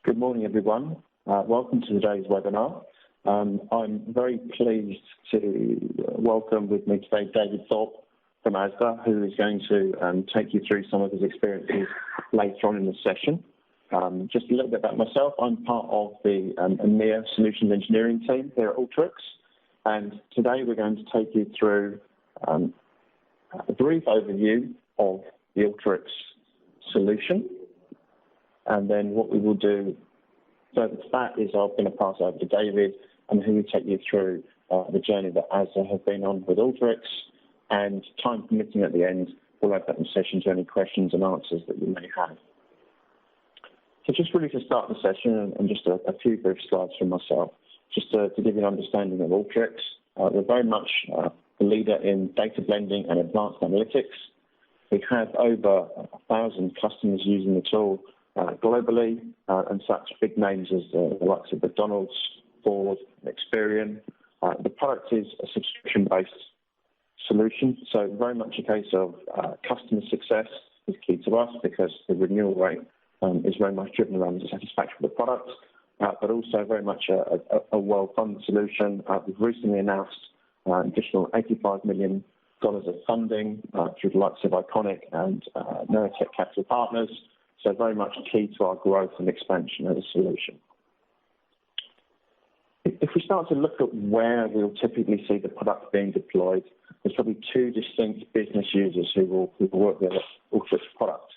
Good morning, everyone. Welcome to today's webinar. I'm very pleased to welcome with me today David Thorpe from ASDA, who is going to take you through some of his experiences later on in the session. Just a little bit about myself. I'm part of the EMEA Solutions Engineering team here at Alteryx, and today we're going to take you through a brief overview of the Alteryx solution. And then what we will do further to that is I'm going to pass over to David, and he will take you through the journey that ASDA have been on with Alteryx, and time permitting at the end, we'll open up the session to any questions and answers that you may have. So just really to start the session, and just a few brief slides from myself, just to give you an understanding of Alteryx. We're very much a leader in data blending and advanced analytics. We have over 1,000 customers using the tool globally, and such big names as the likes of McDonald's, Ford, Experian. The product is a subscription-based solution, so very much a case of customer success is key to us, because the renewal rate is very much driven around the satisfaction of the product, but also very much a well-funded solution. We've recently announced additional $85 million of funding through the likes of Iconic and Neurotech Capital Partners, so very much key to our growth and expansion of the solution. If we start to look at where we'll typically see the product being deployed, there's probably two distinct business users who will work with the Alteryx product.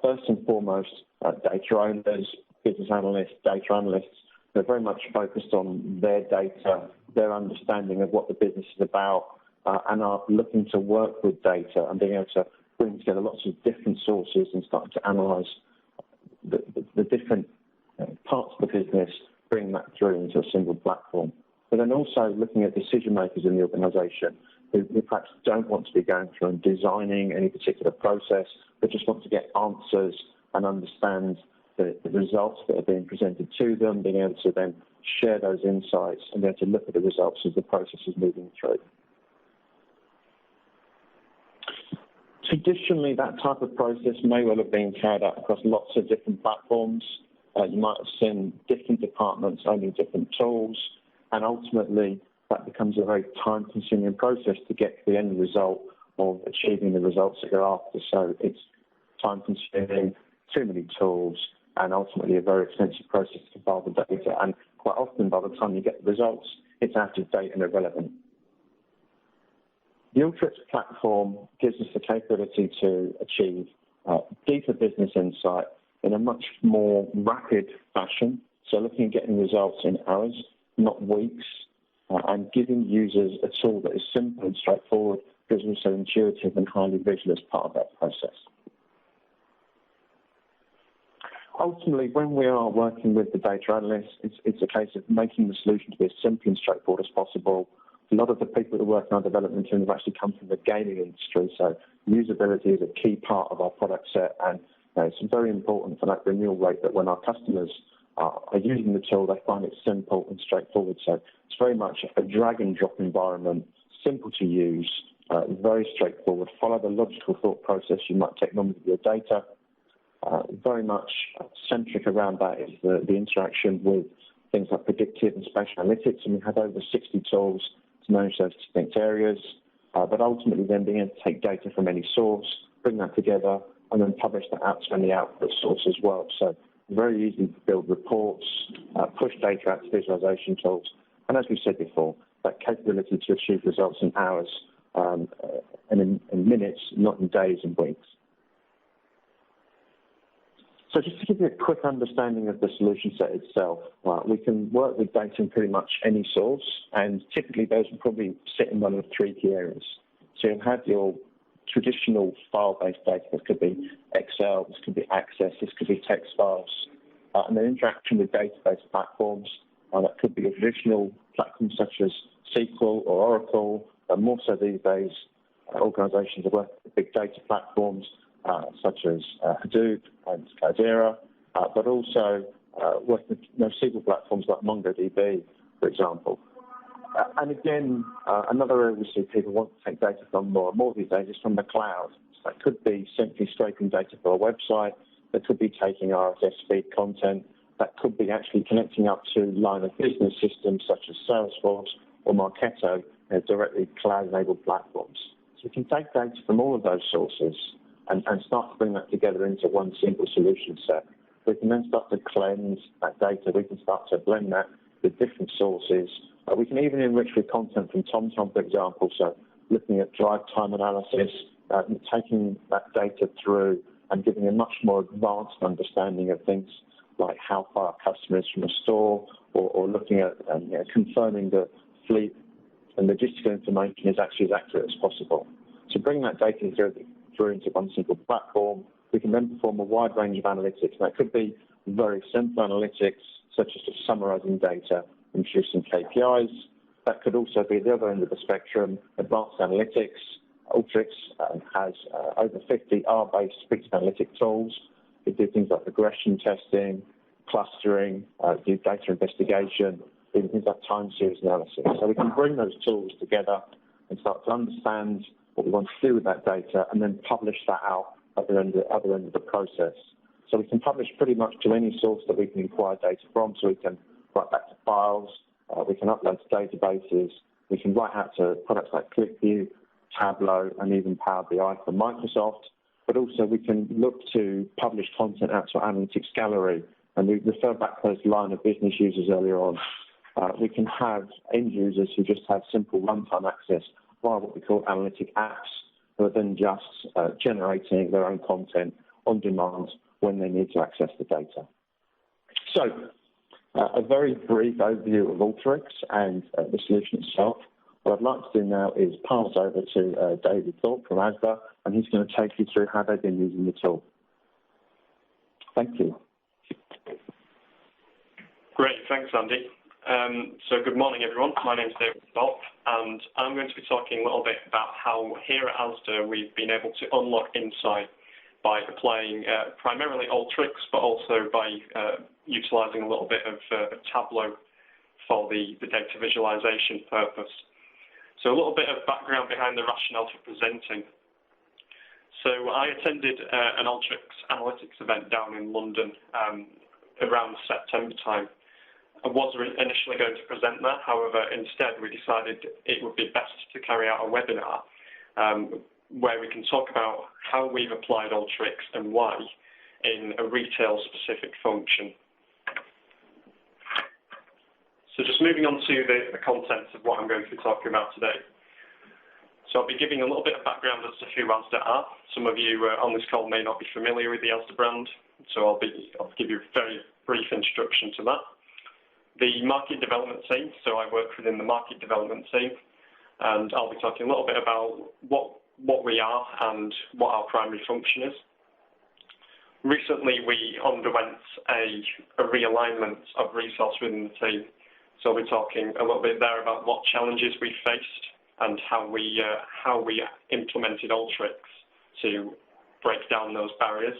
First and foremost, data owners, business analysts, data analysts. They're very much focused on their data, their understanding of what the business is about, and are looking to work with data and being able to bring together lots of different sources and start to analyse the different parts of the business, bring that through into a single platform. But then also looking at decision makers in the organisation who perhaps don't want to be going through and designing any particular process, but just want to get answers and understand the results that are being presented to them, being able to then share those insights and be able to look at the results as the process is moving through. Traditionally, that type of process may well have been carried out across lots of different platforms. You might have seen different departments owning different tools, and ultimately that becomes a very time-consuming process to get to the end result of achieving the results that you're after. So it's time-consuming, too many tools, and ultimately a very expensive process to compile the data. And quite often, by the time you get the results, it's out of date and irrelevant. The Alteryx platform gives us the capability to achieve deeper business insight in a much more rapid fashion. So looking at getting results in hours, not weeks, and giving users a tool that is simple and straightforward, but is also intuitive and highly visual as part of that process. Ultimately, when we are working with the data analysts, it's a case of making the solution to be as simple and straightforward as possible. A lot of the people that work in our development team have actually come from the gaming industry, so usability is a key part of our product set, and it's very important for that renewal rate that when our customers are using the tool, they find it simple and straightforward. So it's very much a drag and drop environment, simple to use, very straightforward, follow the logical thought process you might take normally with your data. Very much centric around that is the interaction with things like predictive and spatial analytics, and we have over 60 tools to manage those distinct areas, but ultimately then being able to take data from any source, bring that together, and then publish that out to any output source as well. So very easy to build reports, push data out to visualization tools, and as we said before, that capability to achieve results in hours and in minutes, not in days and weeks. So just to give you a quick understanding of the solution set itself, we can work with data in pretty much any source, and typically those will probably sit in one of three key areas. So you'll have your traditional file-based data. This could be Excel, this could be Access, this could be text files, and then interaction with database platforms. That could be a traditional platforms such as SQL or Oracle, and more so these days, organizations are working with big data platforms such as Hadoop and Cloudera, but also working with SQL platforms like MongoDB, for example. And again, another area we see people want to take data from more and more these days is from the cloud. So that could be simply scraping data for a website, that could be taking RSS feed content that could be actually connecting up to line of business systems such as Salesforce or Marketo, directly cloud-enabled platforms. So we can take data from all of those sources and start to bring that together into one simple solution set. We can then start to cleanse that data. We can start to blend that with different sources. We can even enrich with content from TomTom, for example, so looking at drive time analysis, taking that data through and giving a much more advanced understanding of things like how far a customer is from a store, or looking at confirming that fleet and logistical information is actually as accurate as possible. So bring that data through into one single platform. We can then perform a wide range of analytics. That could be very simple analytics, such as just summarizing data and producing KPIs. That could also be the other end of the spectrum, advanced analytics. Alteryx has over 50 R-based predictive analytic tools. We do things like regression testing, clustering, do data investigation, even things like time series analysis. So we can bring those tools together and start to understand what we want to do with that data and then publish that out at the other end of the process. So we can publish pretty much to any source that we can acquire data from. So we can write back to files, we can upload to databases, we can write out to products like ClickView, Tableau, and even Power BI from Microsoft. But also we can look to publish content out to our analytics gallery. And we refer back to those line of business users earlier on. We can have end users who just have simple runtime access via what we call analytic apps, who are then just generating their own content on demand when they need to access the data. So a very brief overview of Alteryx and the solution itself. What I'd like to do now is pass over to David Thorpe from ASDA, and he's going to take you through how they've been using the tool. Thank you. Great, thanks, Andy. So good morning, everyone. My name is David Thorpe, and I'm going to be talking a little bit about how here at ASDA we've been able to unlock insight by applying primarily Alteryx, but also by utilising a little bit of Tableau for the data visualization purpose. So a little bit of background behind the rationale for presenting. So I attended an Alteryx analytics event down in London around September time. I was initially going to present there, however, instead we decided it would be best to carry out a webinar where we can talk about how we've applied Alteryx and why in a retail-specific function. So just moving on to the contents of what I'm going to be talking about today. So I'll be giving a little bit of background as to who ASDA are. Some of you on this call may not be familiar with the ASDA brand, so I'll give you a very brief introduction to that. The market development team, so I work within the market development team, and I'll be talking a little bit about what we are and what our primary function is. Recently, we underwent a realignment of resource within the team, so I'll be talking a little bit there about what challenges we faced and how we implemented Alteryx to break down those barriers.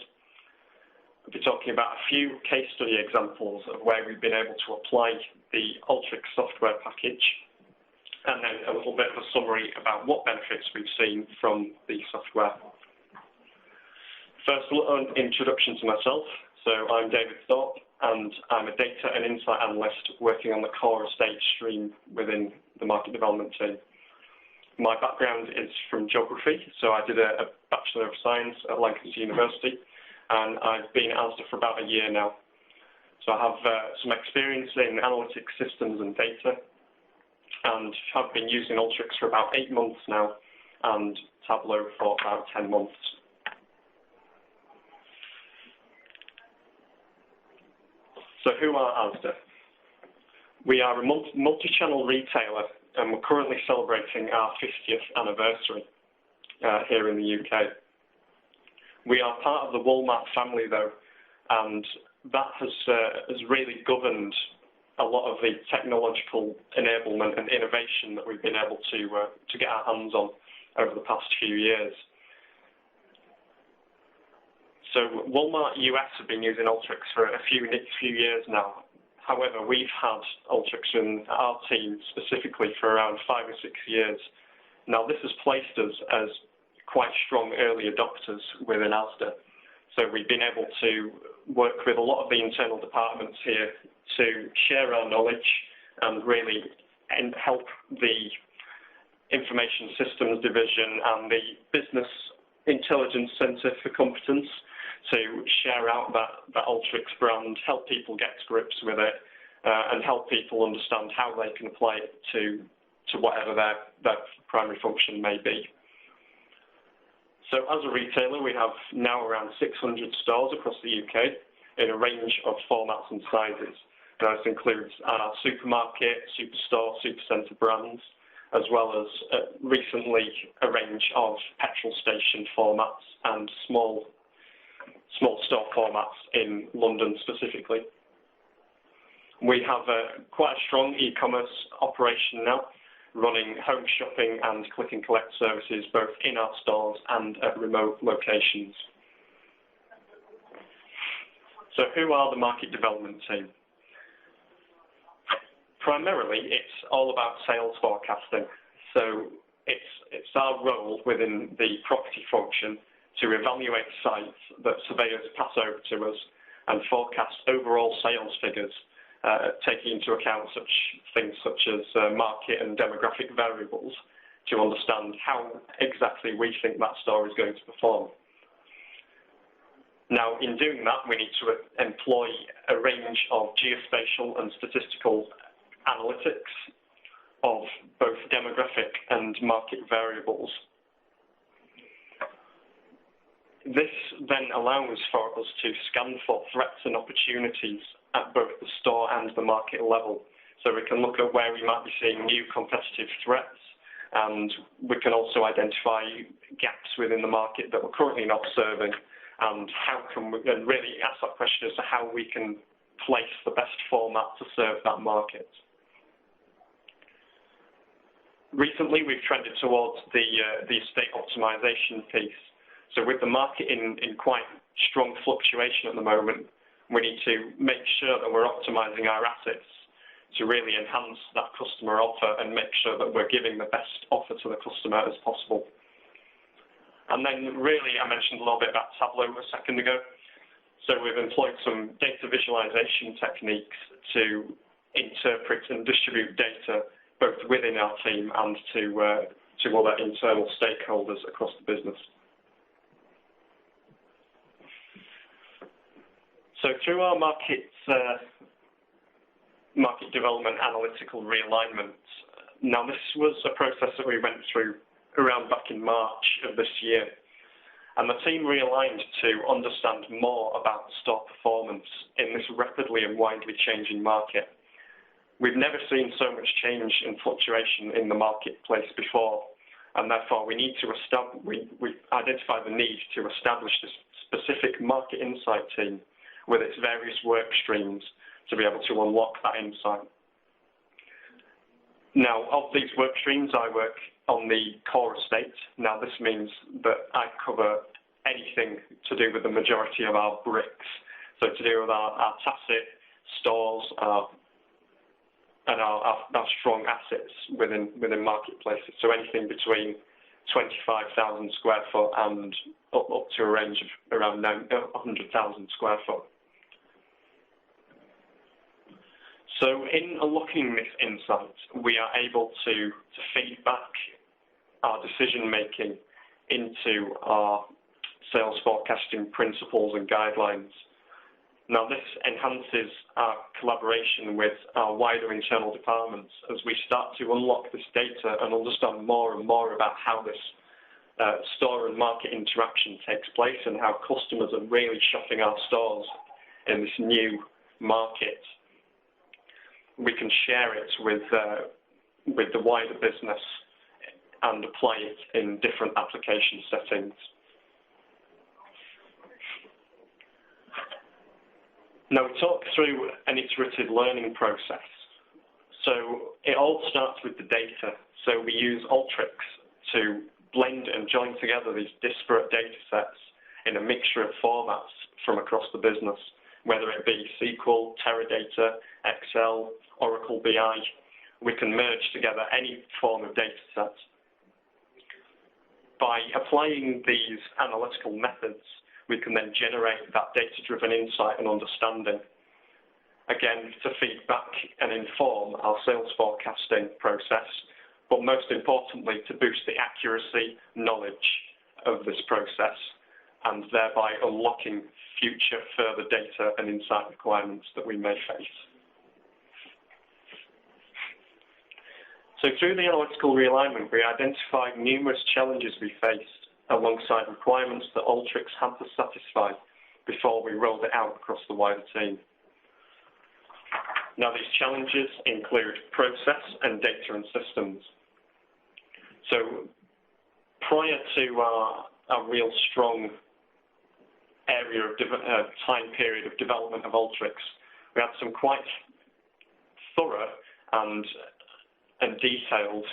We'll be talking about a few case study examples of where we've been able to apply the Alteryx software package, and then a little bit of a summary about what benefits we've seen from the software. First, a little introduction to myself. So I'm David Thorpe, and I'm a data and insight analyst working on the core estate stream within the market development team. My background is from geography, so I did a Bachelor of Science at Lancaster University, and I've been at ASDA for about a year now. So I have some experience in analytic systems and data, and have been using Alteryx for about 8 months now, and Tableau for about 10 months. So who are ASDA? We are a multi-channel retailer, and we're currently celebrating our 50th anniversary here in the UK. We are part of the Walmart family, though, and that has really governed a lot of the technological enablement and innovation that we've been able to get our hands on over the past few years. So Walmart US have been using Alteryx for a few years now. However, we've had Alteryx in our team specifically for around 5 or 6 years. Now, this has placed us as quite strong early adopters within ASDA. So we've been able to work with a lot of the internal departments here to share our knowledge and really help the Information Systems Division and the Business Intelligence Centre for Competence to share out that Alteryx brand, help people get to grips with it, and help people understand how they can apply it to whatever their primary function may be. So as a retailer, we have now around 600 stores across the UK in a range of formats and sizes. This includes our supermarket, superstore, supercentre brands, as well as recently a range of petrol station formats and small store formats in London specifically. We have quite a strong e-commerce operation now, running home shopping and click and collect services both in our stores and at remote locations. So who are the market development team? Primarily, it's all about sales forecasting. So it's our role within the property function to evaluate sites that surveyors pass over to us and forecast overall sales figures, taking into account such things such as market and demographic variables to understand how exactly we think that store is going to perform. Now, in doing that, we need to employ a range of geospatial and statistical analytics of both demographic and market variables. This then allows for us to scan for threats and opportunities at both the store and the market level. So we can look at where we might be seeing new competitive threats, and we can also identify gaps within the market that we're currently not serving, and how can we really ask that question as to how we can place the best format to serve that market. Recently, we've trended towards the estate optimization piece. So with the market in quite strong fluctuation at the moment, we need to make sure that we're optimizing our assets to really enhance that customer offer and make sure that we're giving the best offer to the customer as possible. And then really, I mentioned a little bit about Tableau a second ago. So we've employed some data visualization techniques to interpret and distribute data both within our team and to other internal stakeholders across the business. So through our market development analytical realignment, now this was a process that we went through around back in March of this year, and the team realigned to understand more about store performance in this rapidly and widely changing market. We've never seen so much change and fluctuation in the marketplace before, and therefore we need to we identify the need to establish this specific market insight team with its various work streams to be able to unlock that insight. Now, of these work streams, I work on the core estate. Now, this means that I cover anything to do with the majority of our bricks, so to do with our tacit stores, and our strong assets within marketplaces. So anything between 25,000 square foot and up to a range of around 100,000 square foot. So in unlocking this insight, we are able to feed back our decision making into our sales forecasting principles and guidelines. Now, this enhances our collaboration with our wider internal departments as we start to unlock this data and understand more and more about how this store and market interaction takes place and how customers are really shopping our stores in this new market. We can share it with the wider business and apply it in different application settings. Now, we talk through an iterative learning process. So it all starts with the data. So we use Alteryx to blend and join together these disparate data sets in a mixture of formats from across the business, whether it be SQL, Teradata, Excel, Oracle BI. We can merge together any form of data set. By applying these analytical methods, we can then generate that data-driven insight and understanding. Again, to feed back and inform our sales forecasting process, but most importantly, to boost the accuracy, knowledge of this process, and thereby unlocking future further data and insight requirements that we may face. So through the analytical realignment, we identified numerous challenges we faced alongside requirements that Alteryx had to satisfy before we rolled it out across the wider team. Now, these challenges include process and data and systems. So prior to our real strong area of time period of development of Alteryx, we had some quite thorough and detailed,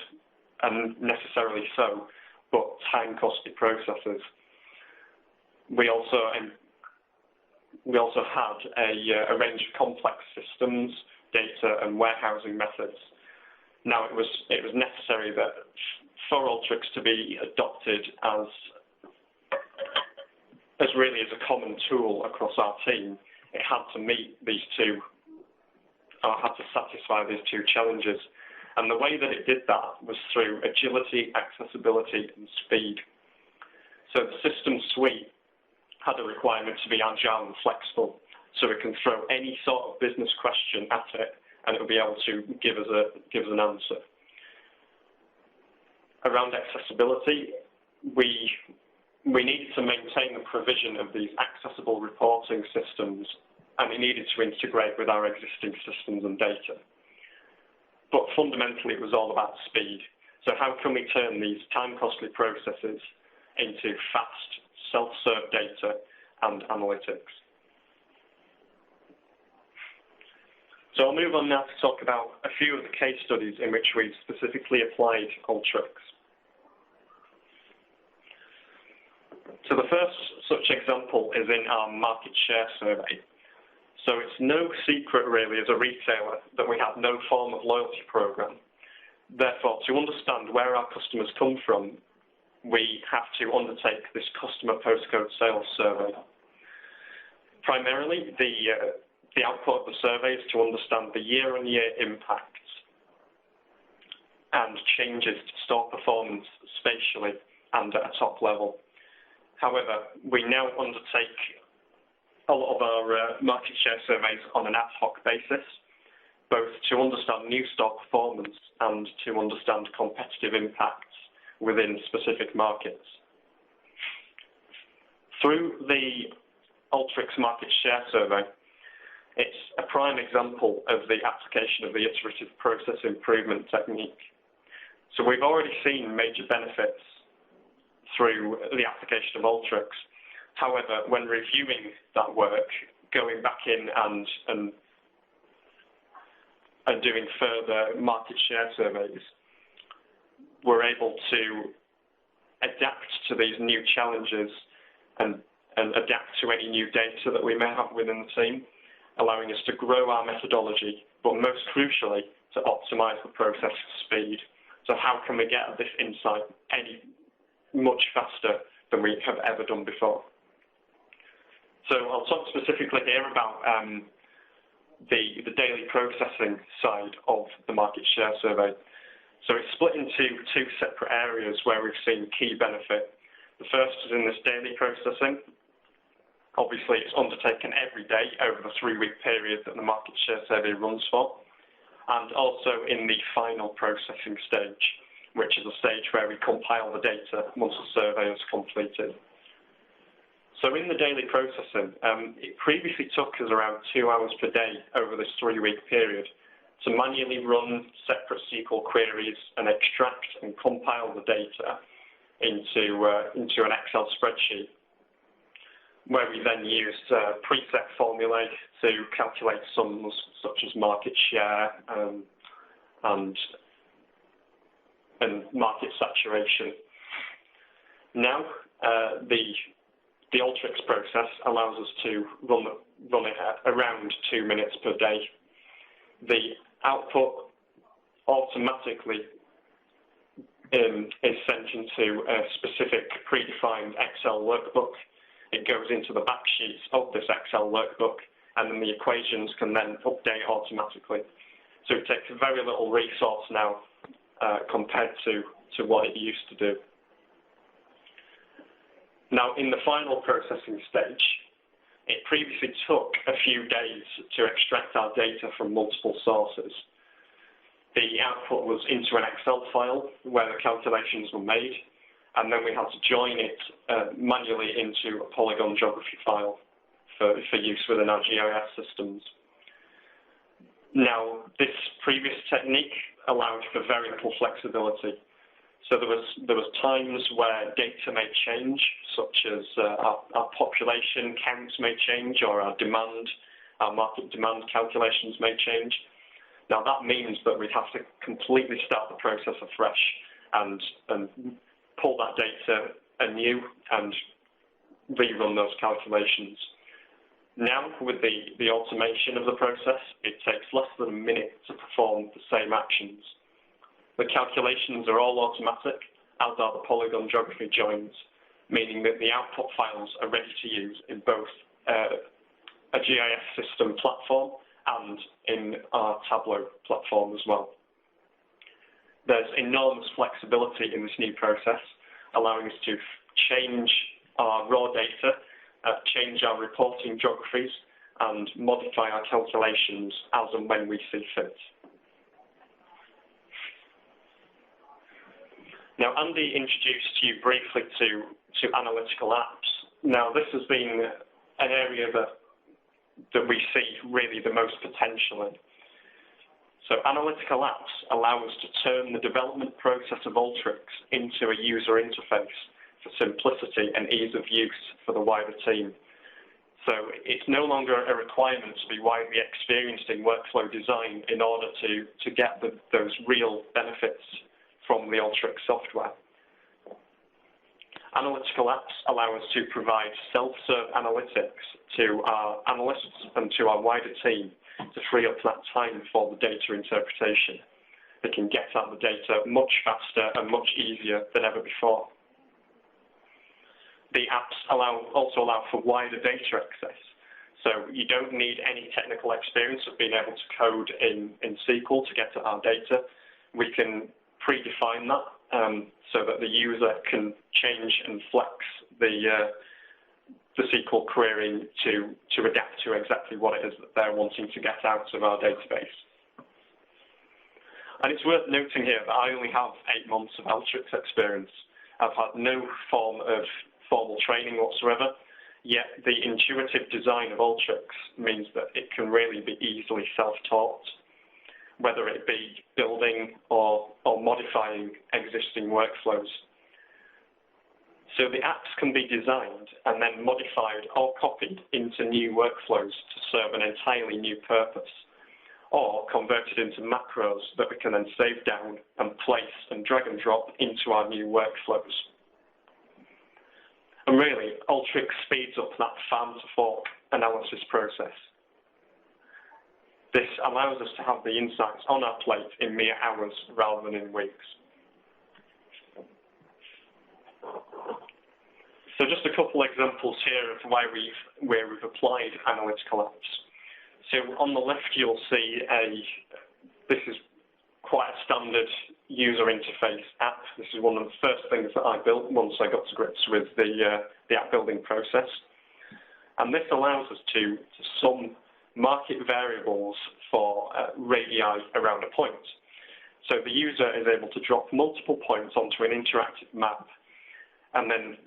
and necessarily so, but time-costly processes. We also had a range of complex systems, data, and warehousing methods. Now, it was necessary that for Alteryx to be adopted as really as a common tool across our team, it had to meet these two, or had to satisfy these two challenges. And the way that it did that was through agility, accessibility, and speed. So the system suite had a requirement to be agile and flexible, so we can throw any sort of business question at it, and it will be able to give us an answer. Around accessibility, we needed to maintain the provision of these accessible reporting systems, and it needed to integrate with our existing systems and data. But fundamentally, it was all about speed. So how can we turn these time-costly processes into fast, self-serve data and analytics? So I'll move on now to talk about a few of the case studies in which we specifically applied Alteryx. So the first such example is in our market share survey. So it's no secret, really, as a retailer, that we have no form of loyalty program. Therefore, to understand where our customers come from, we have to undertake this customer postcode sales survey. Primarily, the output of the survey is to understand the year-on-year impacts and changes to store performance spatially and at a top level. However, we now undertake a lot of our market share surveys on an ad hoc basis, both to understand new store performance and to understand competitive impacts within specific markets. Through the Alteryx market share survey, it's a prime example of the application of the iterative process improvement technique. So we've already seen major benefits through the application of Alteryx. However, when reviewing that work, going back in and doing further market share surveys, we're able to adapt to these new challenges and adapt to any new data that we may have within the team, allowing us to grow our methodology, but most crucially, to optimize the process speed. So how can we get this insight much faster than we have ever done before? So I'll talk specifically here about the daily processing side of the market share survey. So it's split into two separate areas where we've seen key benefit. The first is in this daily processing. Obviously, it's undertaken every day over the 3-week period that the market share survey runs for, and also in the final processing stage, which is a stage where we compile the data once the survey is completed. So in the daily processing, it previously took us around 2 hours per day over this 3-week period to manually run separate SQL queries and extract and compile the data into an Excel spreadsheet, where we then used preset formulae to calculate sums such as market share and market saturation. Now, the Alteryx process allows us to run it at around 2 minutes per day. The output automatically is sent into a specific predefined Excel workbook, it goes into the back sheets of this Excel workbook, and then the equations can then update automatically. So it takes very little resource now compared to what it used to do. Now, in the final processing stage, it previously took a few days to extract our data from multiple sources. The output was into an Excel file where the calculations were made, and then we had to join it manually into a polygon geography file for use within our GIS systems. Now, this previous technique allowed for very little flexibility. So there was times where data may change, such as our population counts may change, or our market demand calculations may change. Now that means that we'd have to completely start the process afresh and pull that data anew and rerun those calculations. Now, with the automation of the process, it takes less than a minute to perform the same actions. The calculations are all automatic, as are the polygon geography joins, meaning that the output files are ready to use in both a GIS system platform and in our Tableau platform as well. There's enormous flexibility in this new process, allowing us to change our raw data, change our reporting geographies, and modify our calculations as and when we see fit. Now, Andy introduced you briefly to analytical apps. Now, this has been an area that we see really the most potential in. So analytical apps allow us to turn the development process of Alteryx into a user interface for simplicity and ease of use for the wider team. So it's no longer a requirement to be widely experienced in workflow design in order to get those real benefits from the Alteryx software. Analytical apps allow us to provide self-serve analytics to our analysts and to our wider team to free up that time for the data interpretation. They can get at the data much faster and much easier than ever before. The apps also allow for wider data access. So you don't need any technical experience of being able to code in SQL to get at our data. We can predefine that so that the user can change and flex the SQL query to adapt to exactly what it is that they're wanting to get out of our database. And it's worth noting here that I only have 8 months of Alteryx experience. I've had no form of formal training whatsoever, yet the intuitive design of Alteryx means that it can really be easily self-taught, whether it be building or modifying existing workflows. So the apps can be designed and then modified or copied into new workflows to serve an entirely new purpose, or converted into macros that we can then save down and place and drag and drop into our new workflows. And really, Alteryx speeds up that farm-to-fork analysis process. This allows us to have the insights on our plate in mere hours rather than in weeks. So just a couple examples here of where we've applied analytical apps. So on the left, you'll see this is quite a standard user interface app. This is one of the first things that I built once I got to grips with the app building process. And this allows us to sum market variables for radii around a point. So the user is able to drop multiple points onto an interactive map, and then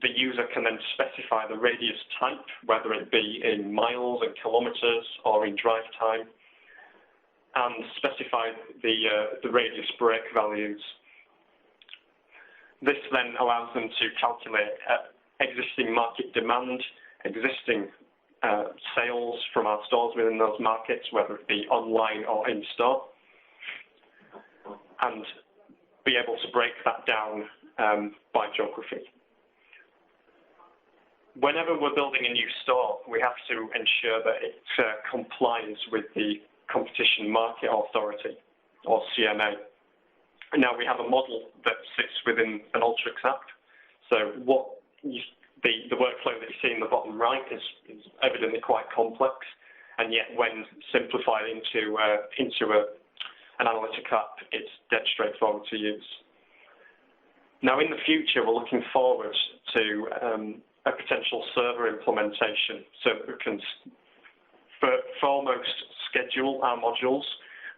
the user can then specify the radius type, whether it be in miles and kilometers or in drive time, and specify the radius break values. This then allows them to calculate existing market demand, existing sales from our stores within those markets, whether it be online or in-store, and be able to break that down by geography. Whenever we're building a new store, we have to ensure that it complies with the Competition Market Authority, or CMA. Now, we have a model that sits within an Alteryx app. So what the workflow that you see in the bottom right is evidently quite complex, and yet when simplified into an analytic app, it's dead straightforward to use. Now, in the future, we're looking forward to a potential server implementation, so that we can foremost schedule our modules,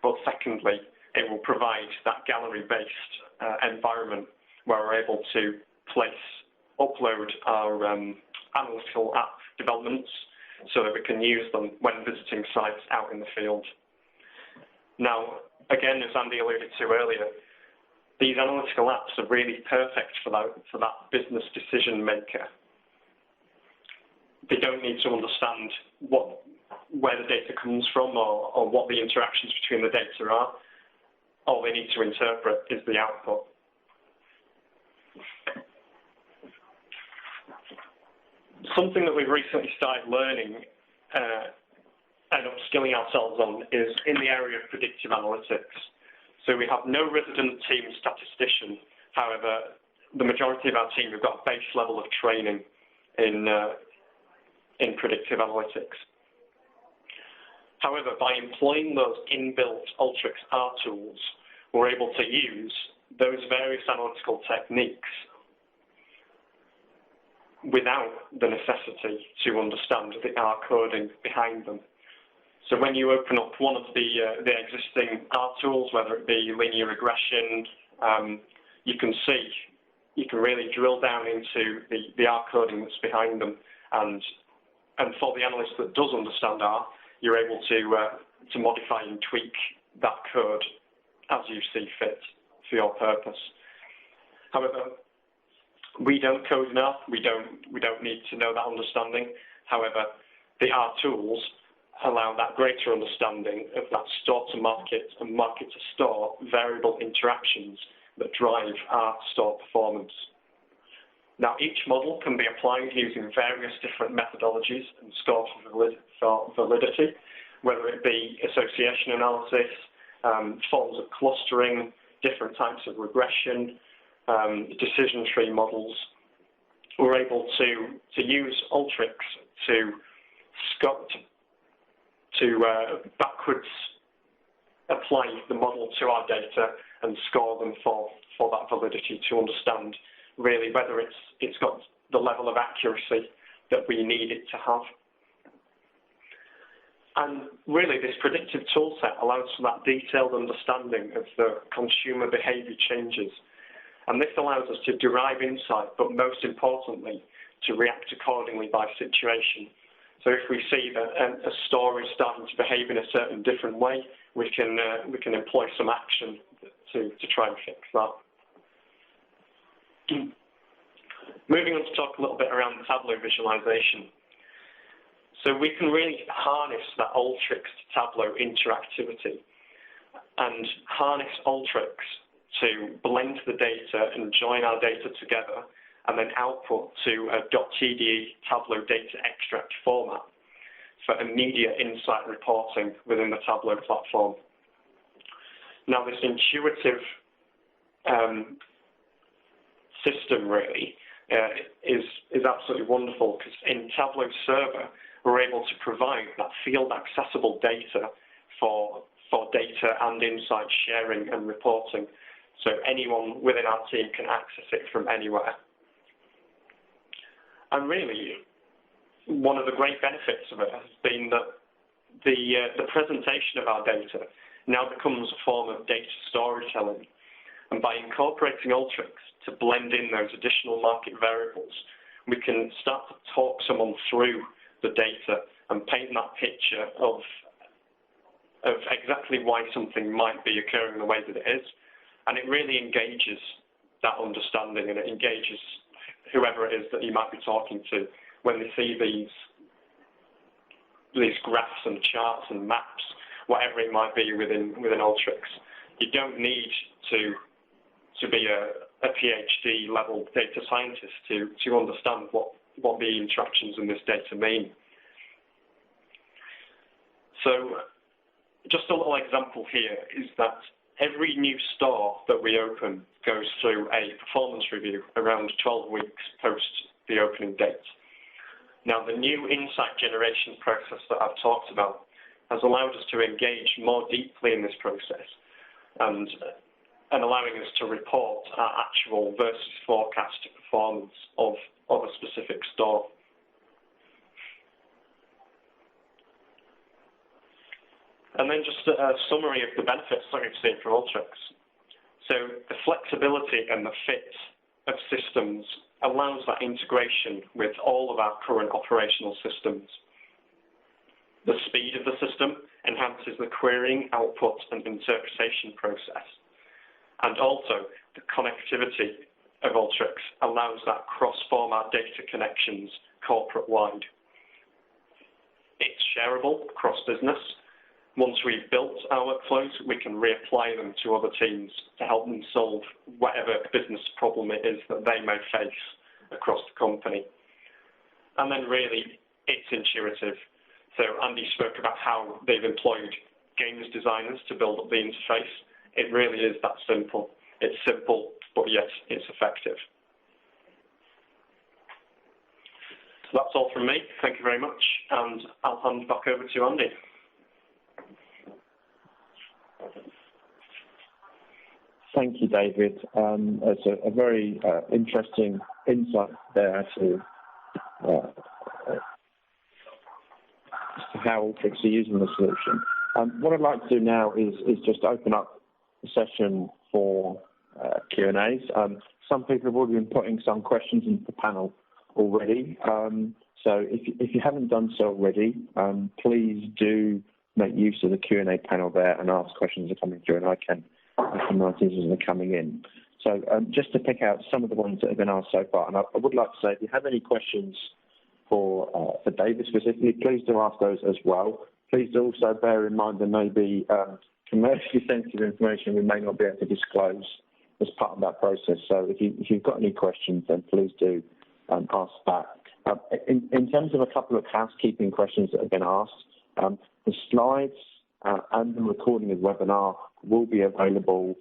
but secondly, it will provide that gallery-based environment where we're able to upload our analytical app developments so that we can use them when visiting sites out in the field. Now, again, as Andy alluded to earlier, these analytical apps are really perfect for that business decision maker. They don't need to understand where the data comes from or what the interactions between the data are. All they need to interpret is the output. Something that we've recently started learning and upskilling ourselves on is in the area of predictive analytics. So we have no resident team statistician. However, the majority of our team have got a base level of training in predictive analytics. However, by employing those inbuilt Alteryx R tools, we're able to use those various analytical techniques without the necessity to understand the R coding behind them. So when you open up one of the existing R tools, whether it be linear regression, you can really drill down into the R coding that's behind them, and for the analyst that does understand R, you're able to modify and tweak that code as you see fit for your purpose. However, we don't code in R. We don't need to know that understanding. However, the R tools allow that greater understanding of that store to market and market to store variable interactions that drive our store performance. Now, each model can be applied using various different methodologies and score for validity, whether it be association analysis, forms of clustering, different types of regression, decision tree models. We're able to use Alteryx to backwards apply the model to our data and score them for that validity to understand really whether it's got the level of accuracy that we need it to have. And really, this predictive toolset allows for that detailed understanding of the consumer behavior changes. And this allows us to derive insight, but most importantly, to react accordingly by situation. So if we see that a store is starting to behave in a certain different way, we can employ some action to try and fix that. Moving on to talk a little bit around Tableau visualization. So we can really harness that Alteryx to Tableau interactivity and harness Alteryx to blend the data and join our data together and then output to a .tde Tableau data extract format for immediate insight reporting within the Tableau platform. Now, this intuitive system really is absolutely wonderful, because in Tableau Server, we're able to provide that field accessible data for data and insight sharing and reporting. So anyone within our team can access it from anywhere. And really, one of the great benefits of it has been that the presentation of our data now becomes a form of data storytelling. And by incorporating Alteryx to blend in those additional market variables, we can start to talk someone through the data and paint that picture of exactly why something might be occurring the way that it is. And it really engages that understanding, and it engages whoever it is that you might be talking to when they see these graphs and charts and maps, whatever it might be within Alteryx. You don't need to be a PhD level data scientist to understand what the interactions in this data mean. So just a little example here is that every new store that we open goes through a performance review around 12 weeks the opening date. Now, the new insight generation process that I've talked about has allowed us to engage more deeply in this process and allowing us to report our actual versus forecast performance of a specific store. And then just a summary of the benefits that we've seen from Alteryx. So the flexibility and the fit of systems allows that integration with all of our current operational systems. The speed of the system enhances the querying, output, and interpretation process. And also, the connectivity of Alteryx allows that cross-format data connections corporate-wide. It's shareable across business. Once we've built our workflows, we can reapply them to other teams to help them solve whatever business problem it is that they may face across the company. And then really, it's intuitive. So Andy spoke about how they've employed games designers to build up the interface. It really is that simple. It's simple, but yet it's effective. So that's all from me. Thank you very much. And I'll hand back over to Andy. Thank you, David. It's a very interesting insight there to how Alteryx are using the solution. What I'd like to do now is just open up the session for Q&As. Some people have already been putting some questions into the panel already. So if you haven't done so already, please do make use of the Q&A panel there and ask questions that are coming through, and I can write these as they're coming in. So just to pick out some of the ones that have been asked so far, and I would like to say, if you have any questions for David specifically, please do ask those as well. Please do also bear in mind there may be commercially sensitive information we may not be able to disclose as part of that process. So if you've got any questions, then please do ask that. In terms of a couple of housekeeping questions that have been asked, the slides and the recording of the webinar will be available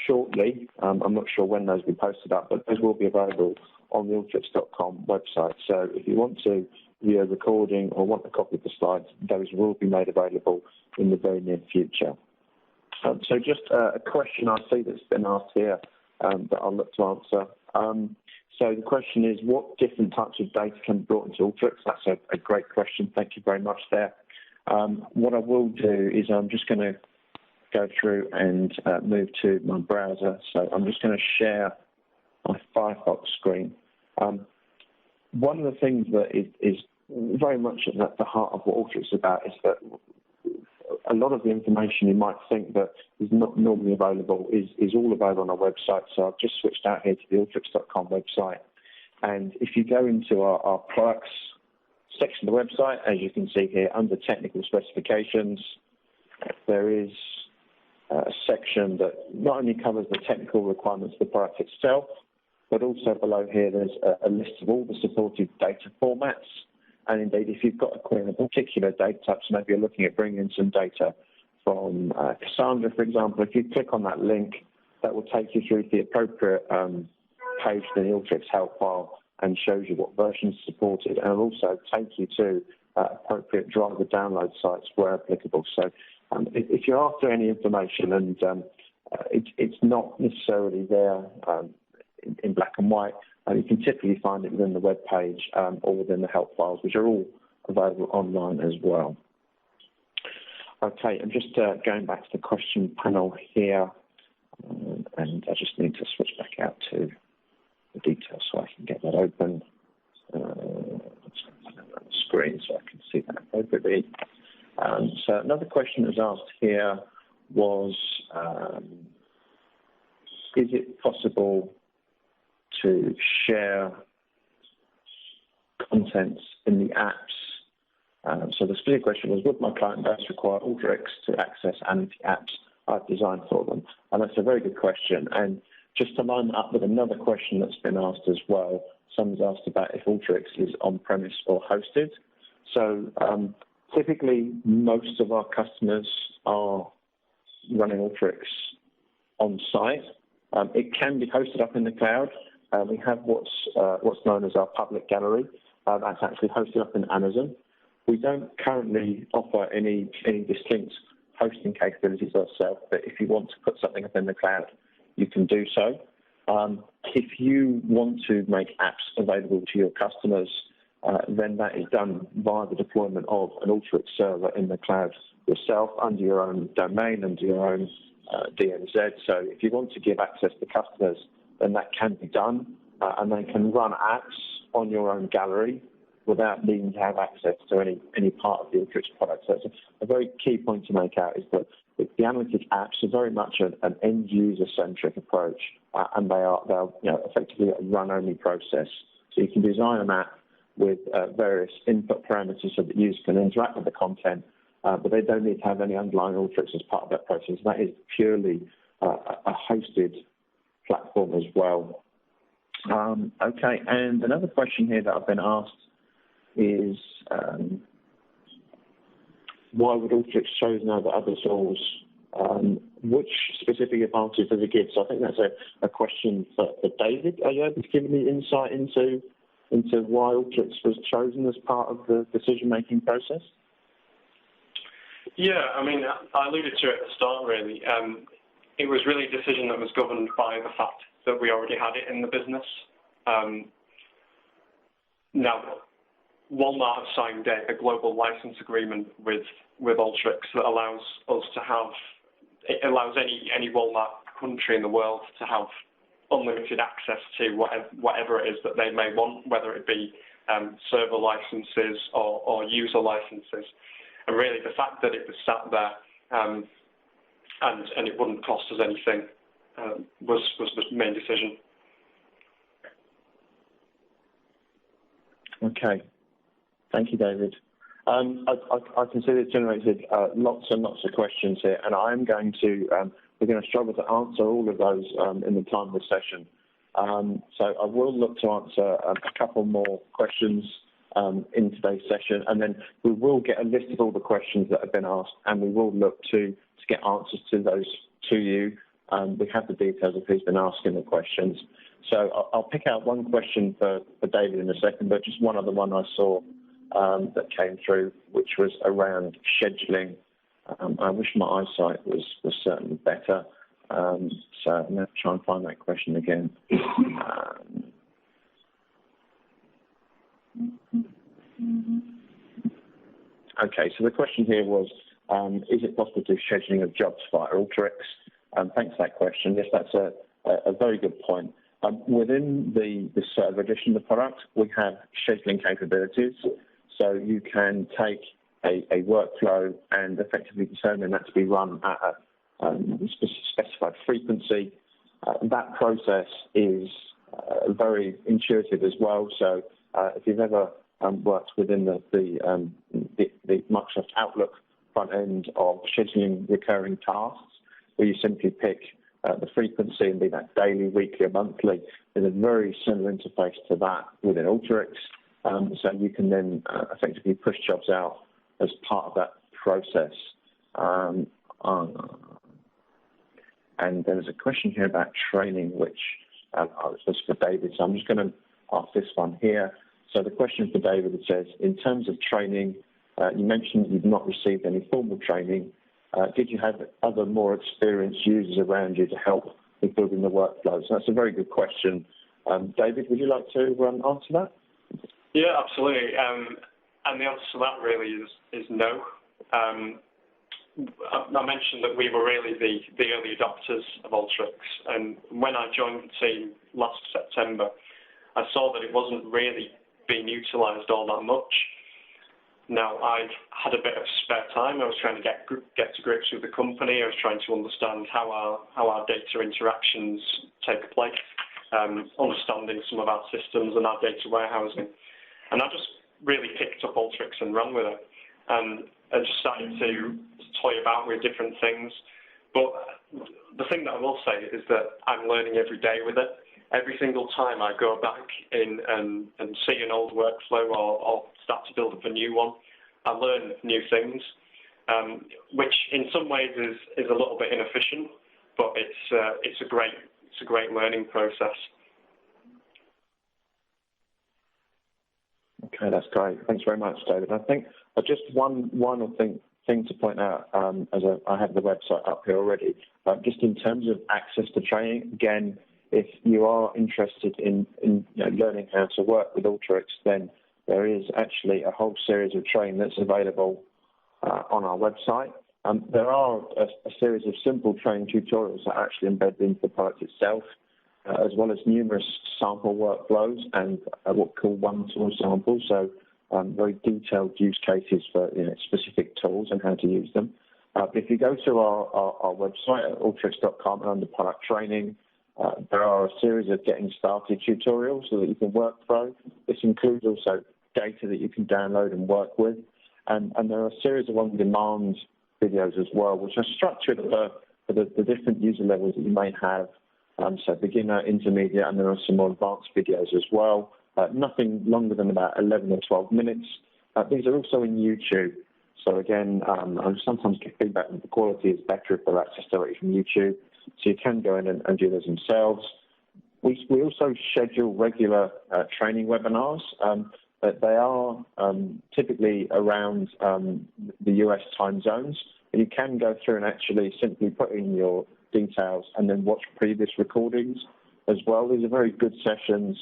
shortly. I'm not sure when those will be posted up, but those will be available on the Alteryx.com website. So if you want to view a recording or want a copy of the slides, those will be made available in the very near future. So just a question I see that's been asked here that I'll look to answer. So the question is, what different types of data can be brought into Alteryx? That's a great question. Thank you very much there. What I will do is I'm just going to go through and move to my browser. So I'm just going to share my Firefox screen. One of the things that is very much at the heart of what Alteryx is about is that a lot of the information you might think that is not normally available is all available on our website. So I've just switched out here to the Alteryx.com website. And if you go into our products section of the website, as you can see here, under technical specifications, there is a section that not only covers the technical requirements of the product itself, but also below here there's a list of all the supported data formats. And indeed, if you've got a query in a particular data type, so maybe you're looking at bringing in some data from Cassandra, for example, if you click on that link, that will take you through to the appropriate page in the Alteryx help file and shows you what versions are supported, and will also take you to appropriate driver download sites where applicable. So if you're after any information and it's not necessarily there in black and white, you can typically find it within the web page or within the help files, which are all available online as well. Okay, I'm just going back to the question panel here, and I just need to switch back out to the details so I can get that open. Let's put that on the screen so I can see that appropriately. So another question that was asked here was, is it possible to share contents in the apps? So the specific question was, would my client base require Alteryx to access any of the apps I've designed for them? And that's a very good question. And just to line that up with another question that's been asked as well, someone's asked about if Alteryx is on-premise or hosted. So typically, most of our customers are running Alteryx on-site. It can be hosted up in the cloud. we have what's known as our public gallery. That's actually hosted up in Amazon. We don't currently offer any distinct hosting capabilities ourselves, but if you want to put something up in the cloud, you can do so. If you want to make apps available to your customers, then that is done via the deployment of an Alteryx server in the cloud yourself, under your own domain, under your own DMZ. So if you want to give access to customers, then that can be done, and they can run apps on your own gallery without needing to have access to any part of the Alteryx product. So it's a very key point to make out is that the analytic apps are very much an end-user-centric approach, and they're effectively a run-only process. So you can design an app with various input parameters so that users can interact with the content, but they don't need to have any underlying Alteryx as part of that process. That is purely a hosted platform as well. Okay, and another question here that I've been asked is, why would Alteryx chosen over other tools? Which specific advantage does it give? So I think that's a question for David. Are you able to give me insight into why Alteryx was chosen as part of the decision-making process? Yeah, I mean, I alluded to it at the start, really. It was really a decision that was governed by the fact that we already had it in the business. Now, Walmart have signed a global license agreement with Alteryx that allows us to have, it allows any Walmart country in the world to have unlimited access to whatever it is that they may want, whether it be server licenses or user licenses. And really, the fact that it was sat there and it wouldn't cost us anything was the main decision. Okay. Thank you, David. I can see it's generated lots and lots of questions here, and I'm going to, we're going to struggle to answer all of those in the time of the session. So I will look to answer a couple more questions in today's session, and then we will get a list of all the questions that have been asked, and we will look to get answers to those to you. We have the details of who's been asking the questions. So I'll pick out one question for David in a second, but just one other one I saw that came through, which was around scheduling. I wish my eyesight was certainly better. So I'm going to try and find that question again. Okay, so the question here was, is it possible to do scheduling of jobs via Alteryx? Thanks for that question. Yes, that's a very good point. Within the server edition of the product, we have scheduling capabilities. So you can take a workflow and effectively determine that to be run at a specified frequency. That process is very intuitive as well. So if you've ever worked within the Microsoft Outlook front end of scheduling recurring tasks, where you simply pick the frequency and be that daily, weekly, or monthly, there's a very similar interface to that within Alteryx. So you can then effectively push jobs out as part of that process. And there's a question here about training, which was for David. So I'm just going to ask this one here. So the question for David, it says, in terms of training, you mentioned you've not received any formal training. Did you have other more experienced users around you to help with building the workflow? So that's a very good question. David, would you like to answer that? Yeah, absolutely. And the answer to that really is no. I mentioned that we were really the early adopters of Alteryx, and when I joined the team last September, I saw that it wasn't really being utilised all that much. Now, I had a bit of spare time. I was trying to get to grips with the company. I was trying to understand how our data interactions take place, understanding some of our systems and our data warehousing. And I just really picked up Alteryx and ran with it. And I just started to toy about with different things. But the thing that I will say is that I'm learning every day with it. Every single time I go back in and see an old workflow or start to build up a new one, I learn new things, which in some ways is a little bit inefficient, but it's a great learning process. Okay, that's great. Thanks very much, David. I think just one thing to point out, I have the website up here already, just in terms of access to training, again, if you are interested in learning how to work with Alteryx, then there is actually a whole series of training that's available on our website. There are a series of simple training tutorials that are actually embedded into the product itself, as well as numerous sample workflows and what we call one-tool samples, so very detailed use cases for specific tools and how to use them. If you go to our website at alteryx.com and under product training, there are a series of getting started tutorials so that you can work through. This includes also data that you can download and work with. And there are a series of on-demand videos as well, which are structured for the different user levels that you may have. So beginner, intermediate, and there are some more advanced videos as well. Nothing longer than about 11 or 12 minutes. These are also in YouTube. So again, I sometimes get feedback that the quality is better if they're accessed directly from YouTube. So you can go in and do those themselves. We also schedule regular training webinars. But they are typically around the US time zones. And you can go through and actually simply put in your details and then watch previous recordings as well. These are very good sessions.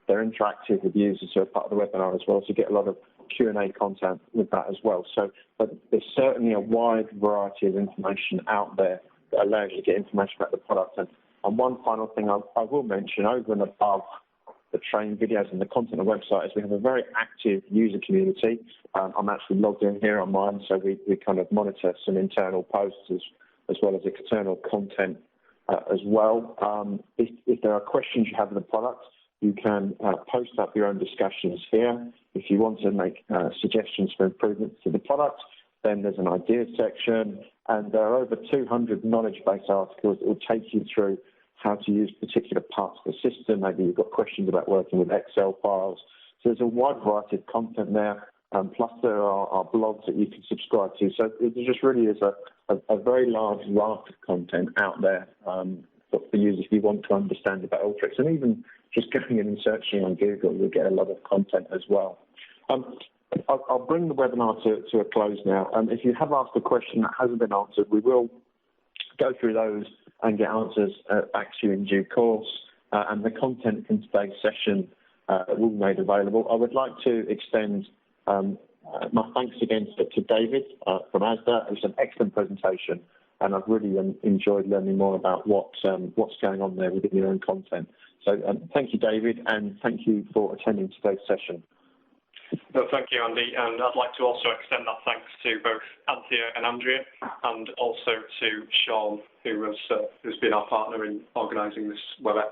They're interactive with users who are part of the webinar as well, so you get a lot of Q&A content with that as well. So, but there's certainly a wide variety of information out there that allows you to get information about the product. And one final thing I will mention, over and above the training videos and the content on the website, is we have a very active user community. I'm actually logged in here on mine, so we kind of monitor some internal posts as well as external content as well. If there are questions you have in the product, you can post up your own discussions here. If you want to make suggestions for improvements to the product, then there's an ideas section, and there are over 200 knowledge-based articles that will take you through how to use particular parts of the system. Maybe you've got questions about working with Excel files. So there's a wide variety of content there, plus there are blogs that you can subscribe to. So it just really is a very large raft of content out there for users if you want to understand about Alteryx. And even just going in and searching on Google, you'll get a lot of content as well. I'll bring the webinar to a close now. If you have asked a question that hasn't been answered, we will go through those and get answers back to you in due course. And the content from today's session will be made available. I would like to extend my thanks again to David from ASDA. It was an excellent presentation, and I've really enjoyed learning more about what's going on there within your own content. So thank you, David, and thank you for attending today's session. No, thank you, Andy, and I'd like to also extend that thanks to both Anthea and Andrea, and also to Sean, who's been our partner in organising this WebEx.